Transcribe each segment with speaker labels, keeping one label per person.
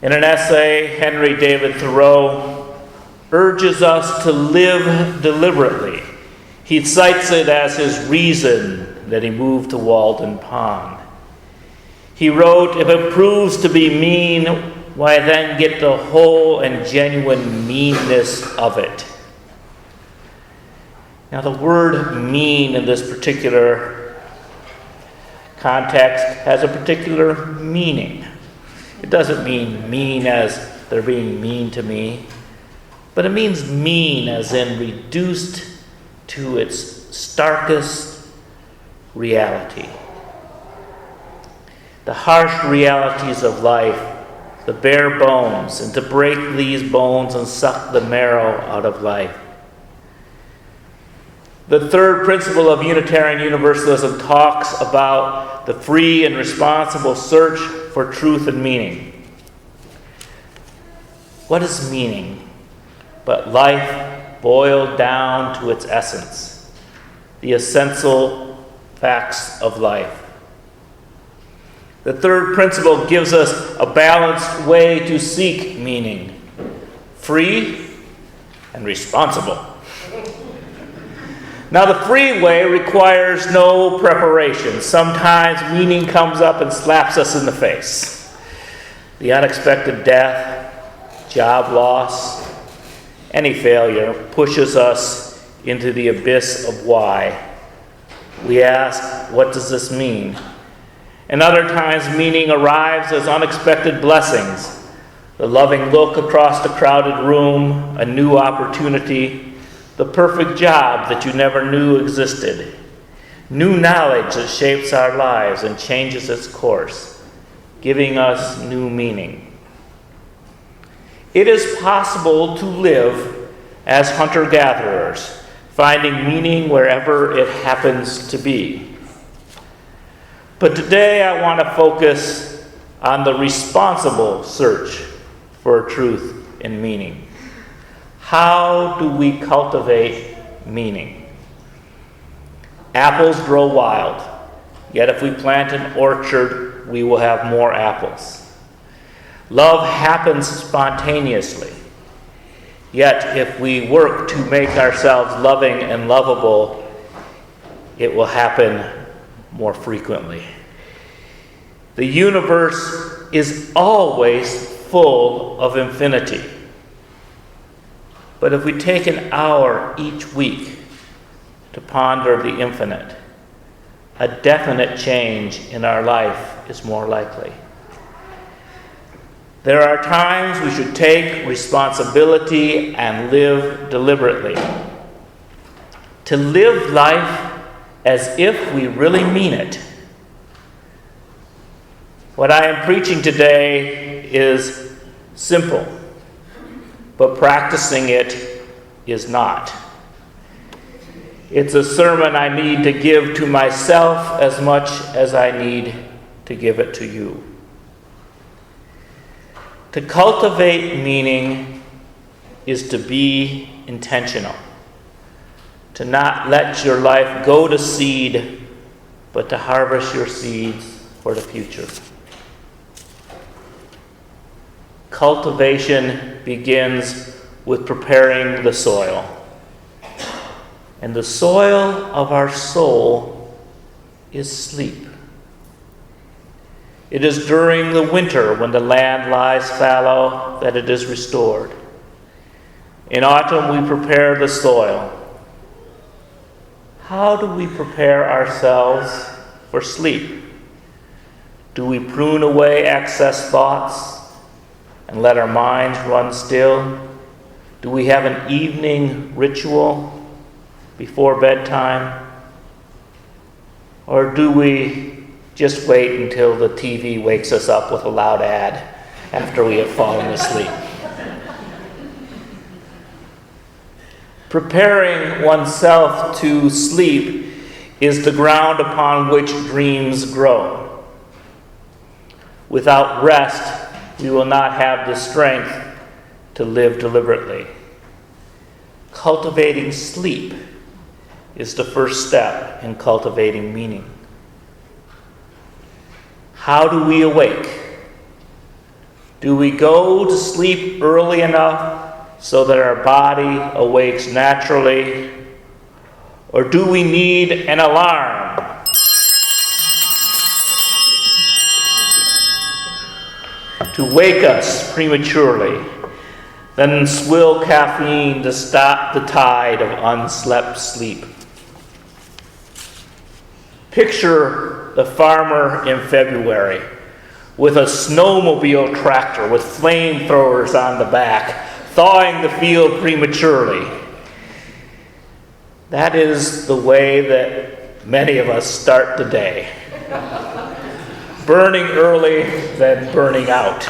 Speaker 1: In an essay, Henry David Thoreau urges us to live deliberately. He cites it as his reason that he moved to Walden Pond. He wrote, "If it proves to be mean, why then get the whole and genuine meanness of it." Now the word mean in this particular context has a particular meaning. It doesn't mean mean as they're being mean to me, but it means mean as in reduced to its starkest reality. The harsh realities of life, the bare bones, and to break these bones and suck the marrow out of life. The third principle of Unitarian Universalism talks about the free and responsible search for truth and meaning. What is meaning but life boiled down to its essence, the essential facts of life? The third principle gives us a balanced way to seek meaning, free and responsible. Now, the free way requires no preparation. Sometimes meaning comes up and slaps us in the face. The unexpected death, job loss, any failure pushes us into the abyss of why. We ask, what does this mean? And other times, meaning arrives as unexpected blessings. The loving look across the crowded room, a new opportunity, the perfect job that you never knew existed, new knowledge that shapes our lives and changes its course, giving us new meaning. It is possible to live as hunter-gatherers, finding meaning wherever it happens to be. But today I want to focus on the responsible search for truth and meaning. How do we cultivate meaning? Apples grow wild, yet if we plant an orchard, we will have more apples. Love happens spontaneously, yet if we work to make ourselves loving and lovable, it will happen more frequently. The universe is always full of infinity. But if we take an hour each week to ponder the infinite, a definite change in our life is more likely. There are times we should take responsibility and live deliberately. To live life as if we really mean it. What I am preaching today is simple, but practicing it is not. It's a sermon I need to give to myself as much as I need to give it to you. To cultivate meaning is to be intentional. To not let your life go to seed, but to harvest your seeds for the future. Cultivation begins with preparing the soil. And the soil of our soul is sleep. It is during the winter when the land lies fallow that it is restored. In autumn we prepare the soil. How do we prepare ourselves for sleep? Do we prune away excess thoughts and let our minds run still? Do we have an evening ritual before bedtime? Or do we just wait until the TV wakes us up with a loud ad after we have fallen asleep? Preparing oneself to sleep is the ground upon which dreams grow. Without rest, we will not have the strength to live deliberately. Cultivating sleep is the first step in cultivating meaning. How do we awake? Do we go to sleep early enough so that our body awakes naturally? Or do we need an alarm to wake us prematurely, then swill caffeine to stop the tide of unslept sleep? Picture the farmer in February with a snowmobile tractor with flamethrowers on the back, thawing the field prematurely. That is the way that many of us start the day. Burning early, then burning out.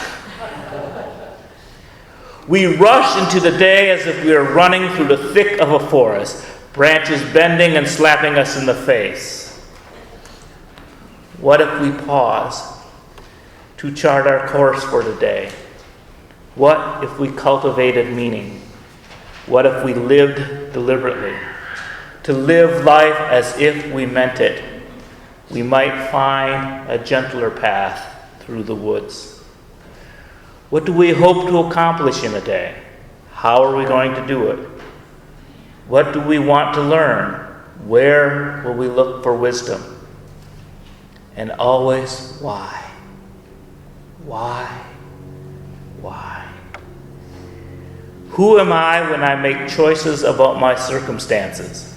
Speaker 1: We rush into the day as if we are running through the thick of a forest, branches bending and slapping us in the face. What if we pause to chart our course for the day? What if we cultivated meaning? What if we lived deliberately? To live life as if we meant it, we might find a gentler path through the woods. What do we hope to accomplish in a day? How are we going to do it? What do we want to learn? Where will we look for wisdom? And always, why? Why? Why? Who am I when I make choices about my circumstances?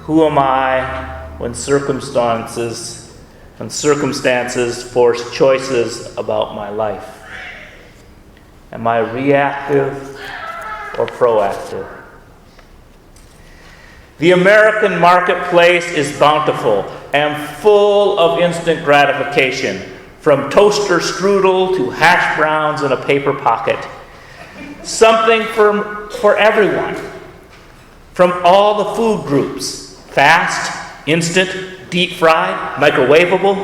Speaker 1: Who am I when circumstances force choices about my life? Am I reactive or proactive? The American marketplace is bountiful and full of instant gratification, from toaster strudel to hash browns in a paper pocket. Something for everyone, from all the food groups. Fast, instant, deep fried, microwavable.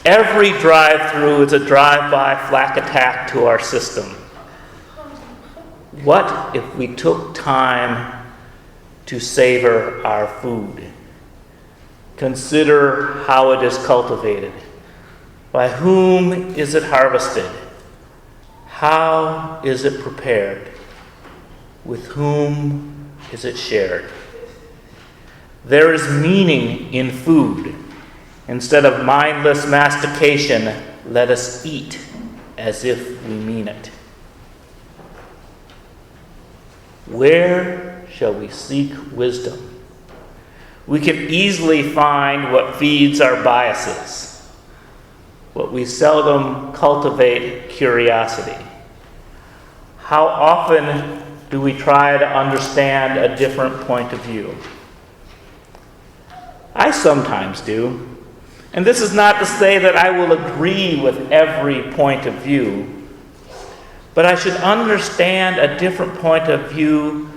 Speaker 1: Every drive-through is a drive-by flak attack to our system. What if we took time to savor our food? Consider how it is cultivated. By whom is it harvested? How is it prepared? With whom is it shared? There is meaning in food. Instead of mindless mastication, let us eat as if we mean it. Where shall we seek wisdom? We can easily find what feeds our biases, but we seldom cultivate curiosity. How often do we try to understand a different point of view? I sometimes do. And this is not to say that I will agree with every point of view, but I should understand a different point of view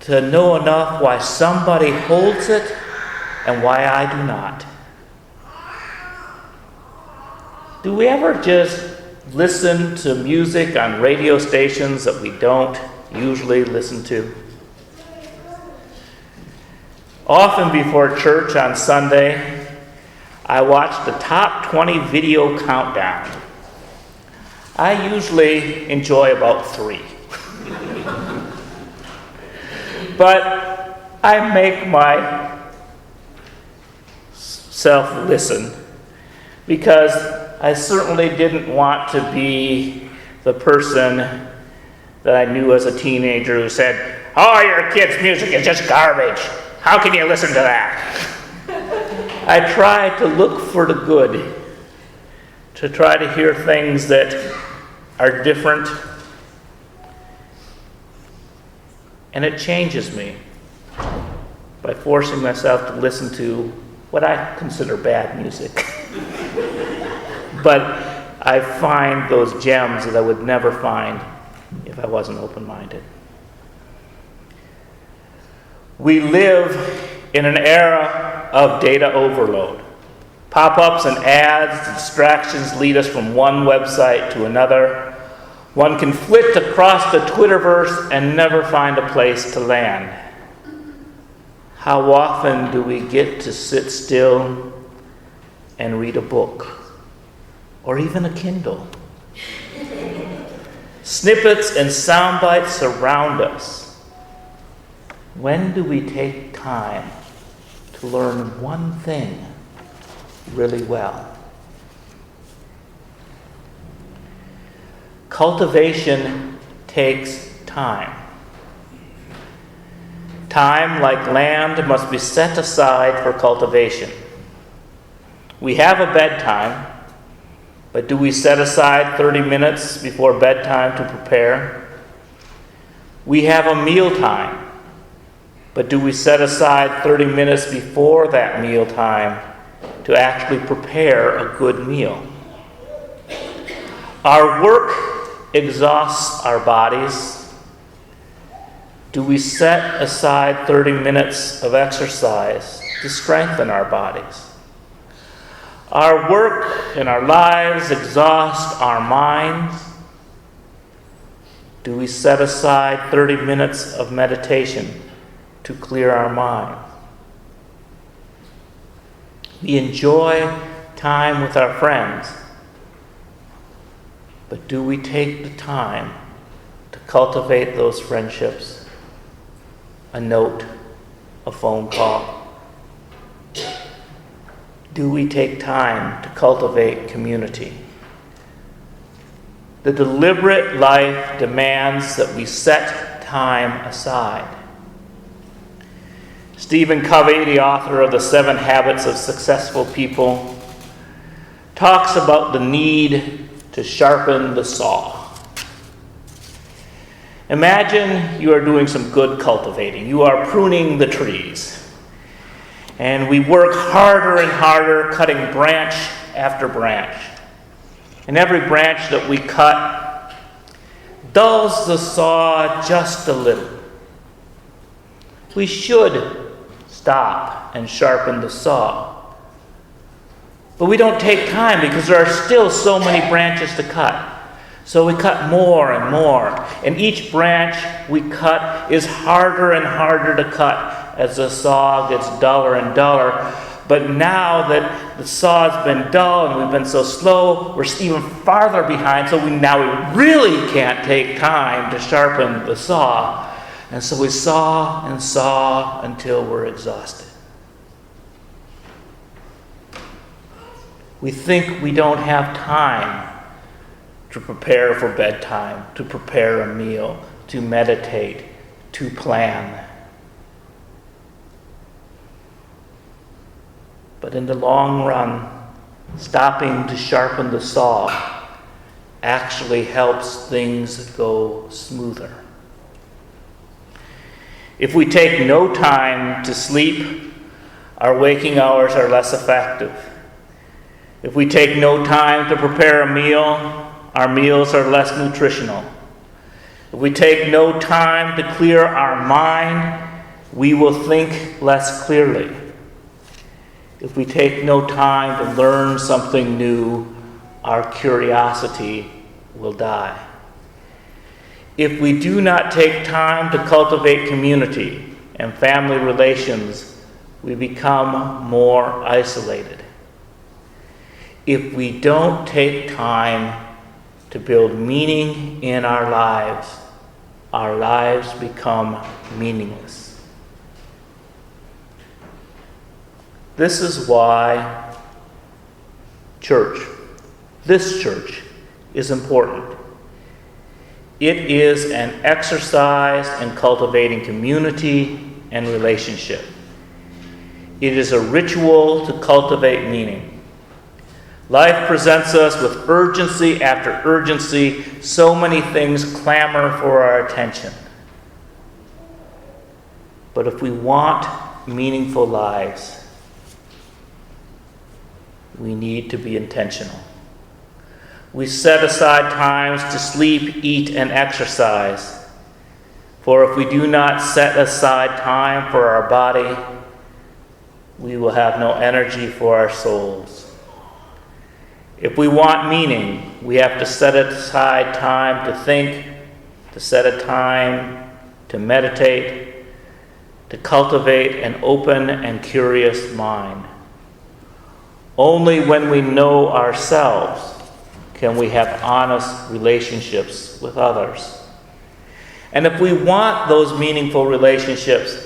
Speaker 1: to know enough why somebody holds it and why I do not. Do we ever just listen to music on radio stations that we don't usually listen to? Often before church on Sunday, I watch the top 20 video countdown. I usually enjoy about 3. But I make myself listen because I certainly didn't want to be the person that I knew as a teenager who said, "Oh, your kids' music is just garbage. How can you listen to that?" I try to look for the good, to try to hear things that are different, and it changes me by forcing myself to listen to what I consider bad music. But I find those gems that I would never find if I wasn't open-minded. We live in an era of data overload. Pop-ups and ads, distractions lead us from one website to another. One can flit across the Twitterverse and never find a place to land. How often do we get to sit still and read a book? or even a Kindle. Snippets and sound bites surround us. When do we take time to learn one thing really well? Cultivation takes time. Time, like land, must be set aside for cultivation. We have a bedtime, but do we set aside 30 minutes before bedtime to prepare? We have a mealtime, but do we set aside 30 minutes before that mealtime to actually prepare a good meal? Our work exhausts our bodies. Do we set aside 30 minutes of exercise to strengthen our bodies? Our work and our lives exhaust our minds. Do we set aside 30 minutes of meditation to clear our mind? We enjoy time with our friends, but do we take the time to cultivate those friendships? A note, a phone call. Do we take time to cultivate community? The deliberate life demands that we set time aside. Stephen Covey, the author of The 7 Habits of Successful People, talks about the need to sharpen the saw. Imagine you are doing some good cultivating. You are pruning the trees. And we work harder and harder, cutting branch after branch. And every branch that we cut dulls the saw just a little. We should stop and sharpen the saw. But we don't take time because there are still so many branches to cut. So we cut more and more. And each branch we cut is harder and harder to cut as the saw gets duller and duller. But now that the saw has been dull and we've been so slow, we're even farther behind. So we really can't take time to sharpen the saw. And so we saw and saw until we're exhausted. We think we don't have time to prepare for bedtime, to prepare a meal, to meditate, to plan. But in the long run, stopping to sharpen the saw actually helps things go smoother. If we take no time to sleep, our waking hours are less effective. If we take no time to prepare a meal, our meals are less nutritional. If we take no time to clear our mind, we will think less clearly. If we take no time to learn something new, our curiosity will die. If we do not take time to cultivate community and family relations, we become more isolated. If we don't take time to build meaning in our lives become meaningless. This is why this church, is important. It is an exercise in cultivating community and relationship. It is a ritual to cultivate meaning. Life presents us with urgency after urgency. So many things clamor for our attention. But if we want meaningful lives, we need to be intentional. We set aside times to sleep, eat, and exercise. For if we do not set aside time for our body, we will have no energy for our souls. If we want meaning, we have to set aside time to think, to set a time to meditate, to cultivate an open and curious mind. Only when we know ourselves can we have honest relationships with others. And if we want those meaningful relationships,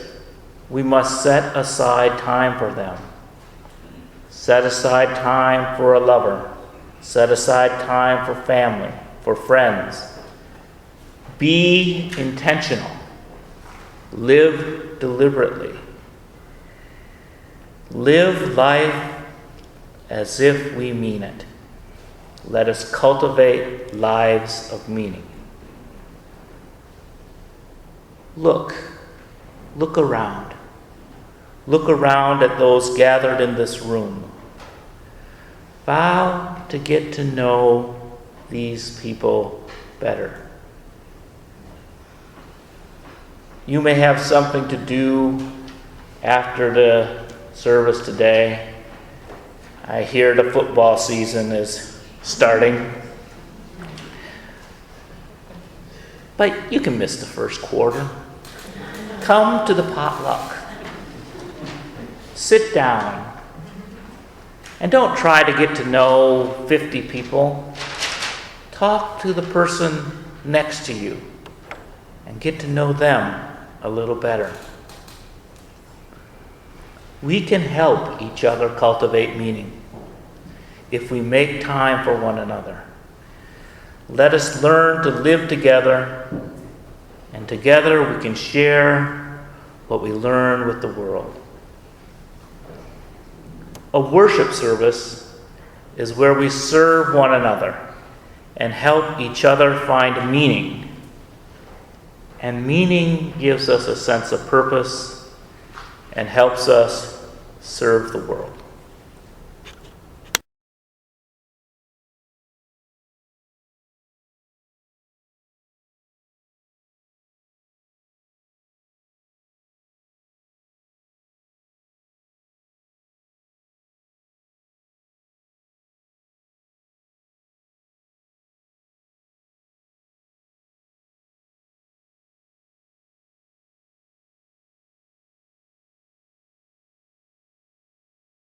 Speaker 1: we must set aside time for them. Set aside time for a lover. Set aside time for family, for friends. Be intentional. Live deliberately. Live life as if we mean it. Let us cultivate lives of meaning. Look around. Look around at those gathered in this room. Vow to get to know these people better. You may have something to do after the service today. I hear the football season is starting. But you can miss the first quarter. Come to the potluck. Sit down. And don't try to get to know 50 people. Talk to the person next to you and get to know them a little better. We can help each other cultivate meaning if we make time for one another. Let us learn to live together, and together we can share what we learn with the world. A worship service is where we serve one another and help each other find meaning. And meaning gives us a sense of purpose and helps us serve the world.